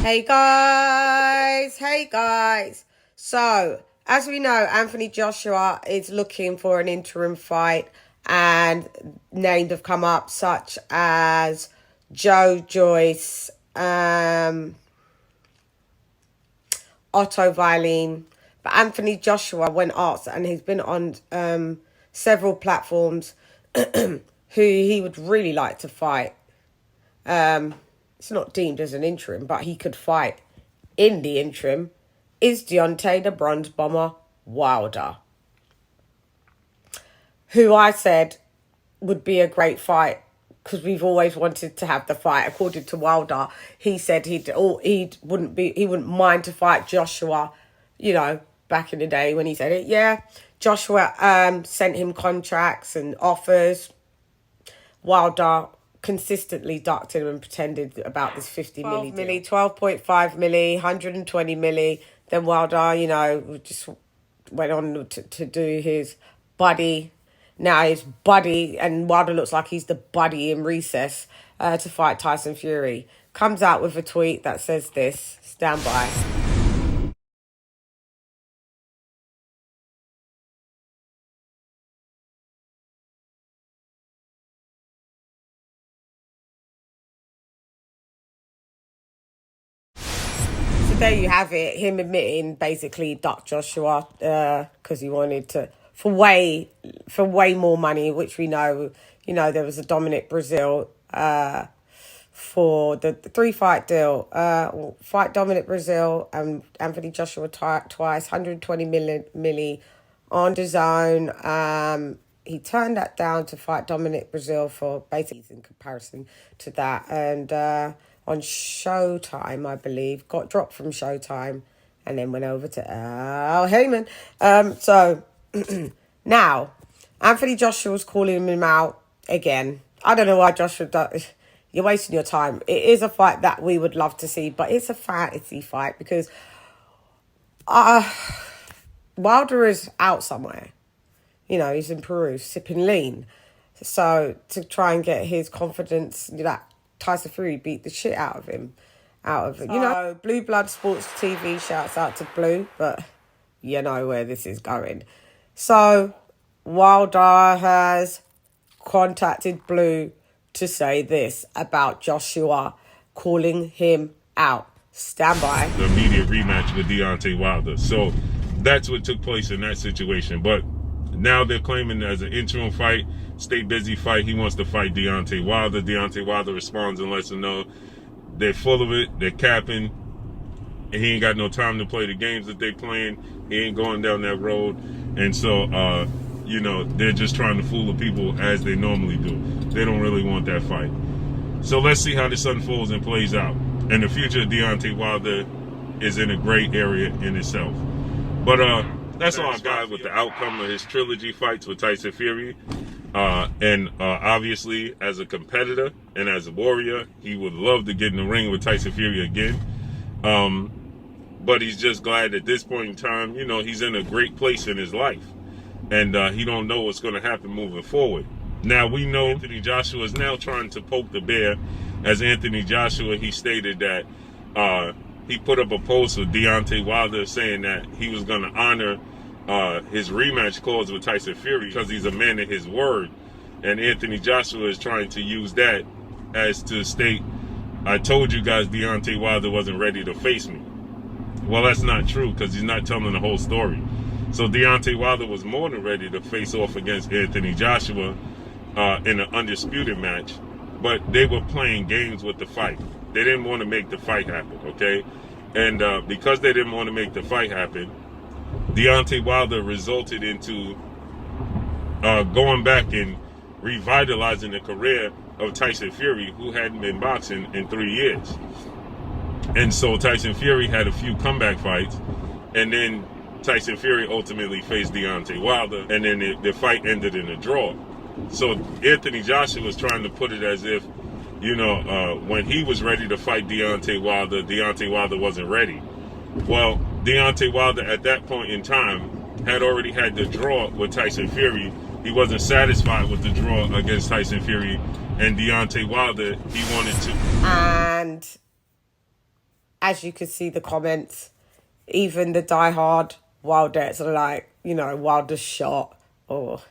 Hey guys. So, as we know, Anthony Joshua is looking for an interim fight, and names have come up such as Joe Joyce, Otto Violin. But Anthony Joshua, when asked, and he's been on several platforms, who he would really like to fight. It's not deemed as an interim, but he could fight in the interim, is Deontay the Bronze Bomber Wilder, who I said would be a great fight because we've always wanted to have the fight. According to Wilder, he said he wouldn't mind to fight Joshua, back in the day when he said it. Yeah, Joshua sent him contracts and offers. Wilder consistently ducked him and pretended about this 50 milli, 12.5 milli, 120 milli. Then Wilder, just went on to do his buddy. Now his buddy, and Wilder looks like he's the buddy in recess to fight Tyson Fury. Comes out with a tweet that says this, stand by. There you have it, him admitting basically ducked Joshua because he wanted to for way more money, which we know. There was a Dominic Brazil for the 3-fight deal. Fight Dominic Brazil and Anthony Joshua twice, 120 milli on the zone. He turned that down to fight Dominic Brazil for basically in comparison to that, and on Showtime, I believe, got dropped from Showtime and then went over to Al Heyman. So now Anthony Joshua's calling him out again. I don't know why Joshua does. You're wasting your time. It is a fight that we would love to see, but it's a fantasy fight because Wilder is out somewhere. He's in Peru sipping lean. So to try and get his confidence, that Tyson Fury beat the shit out of him. Blue Blood Sports TV, shouts out to Blue, but you know where this is going. So Wilder has contacted Blue to say this about Joshua, calling him out. Stand by. The immediate rematch with Deontay Wilder. So that's what took place in that situation. But now they're claiming as an interim fight, stay busy fight. He wants to fight Deontay Wilder. Deontay Wilder responds and lets him know they're full of it. They're capping. And he ain't got no time to play the games that they playing. He ain't going down that road. And so, they're just trying to fool the people as they normally do. They don't really want that fight. So let's see how this unfolds and plays out. And the future of Deontay Wilder is in a gray area in itself. But that's all I got with the outcome of his trilogy fights with Tyson Fury. And obviously, as a competitor and as a warrior, he would love to get in the ring with Tyson Fury again. But he's just glad at this point in time, he's in a great place in his life. And he don't know what's going to happen moving forward. Now, we know Anthony Joshua is now trying to poke the bear. As Anthony Joshua, he stated that he put up a post with Deontay Wilder saying that he was going to honor his rematch clause with Tyson Fury because he's a man of his word. And Anthony Joshua is trying to use that as to state, I told you guys Deontay Wilder wasn't ready to face me. Well, that's not true because he's not telling the whole story. So Deontay Wilder was more than ready to face off against Anthony Joshua in an undisputed match, but they were playing games with the fight. They didn't want to make the fight happen, okay? And because they didn't want to make the fight happen, Deontay Wilder resulted into going back and revitalizing the career of Tyson Fury, who hadn't been boxing in 3 years. And so Tyson Fury had a few comeback fights, and then Tyson Fury ultimately faced Deontay Wilder, and then the fight ended in a draw. So Anthony Joshua was trying to put it as if, when he was ready to fight Deontay Wilder wasn't ready. Well, Deontay Wilder at that point in time had already had the draw with Tyson Fury. He wasn't satisfied with the draw against Tyson Fury, and Deontay Wilder, he wanted to. And as you can see the comments, even the diehard Wildettes are like, Wilder's shot, or,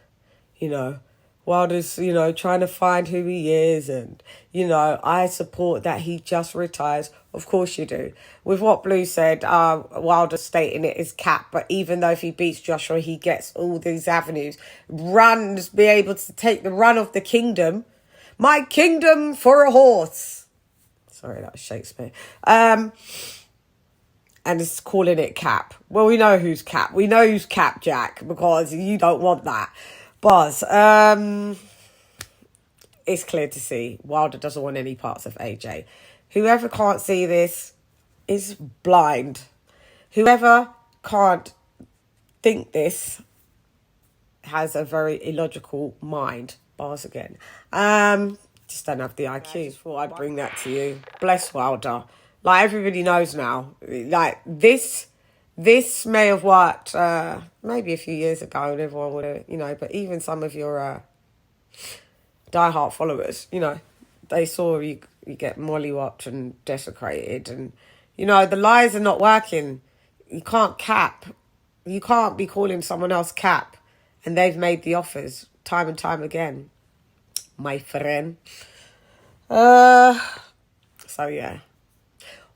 Wilder's, trying to find who he is, and, I support that he just retires. Of course you do. With what Blue said, Wilder stating it is cap, but even though if he beats Joshua, he gets all these avenues, be able to take the run of the kingdom. My kingdom for a horse. Sorry, that was Shakespeare. And it's calling it cap. Well, we know who's cap. We know who's cap, Jack, because you don't want that. Buzz, it's clear to see Wilder doesn't want any parts of AJ. Whoever can't see this is blind. Whoever can't think this has a very illogical mind. Bars again. Just don't have the IQ. I just thought I'd bring that to you. Bless Wilder. Like, everybody knows now. Like, this may have worked maybe a few years ago, and everyone would have, but even some of your diehard followers, they saw you get mollywopped and desecrated, and, the lies are not working. You can't cap. You can't be calling someone else cap, and they've made the offers time and time again, my friend. So, yeah.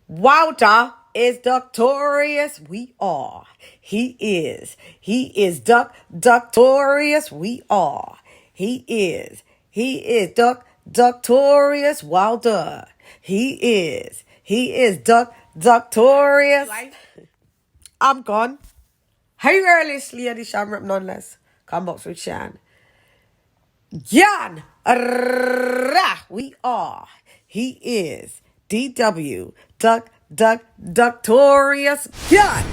Wilder is Ducktorious. We are. He is. He is Ducktorious. We are. He is. Ducktorious Wilder. He is. Ducktorious. I'm gone. Hey, early Eddie Shamrap nonetheless. Come box with Shan. Jan. We are. He is. DW. Ducktorious. Jan.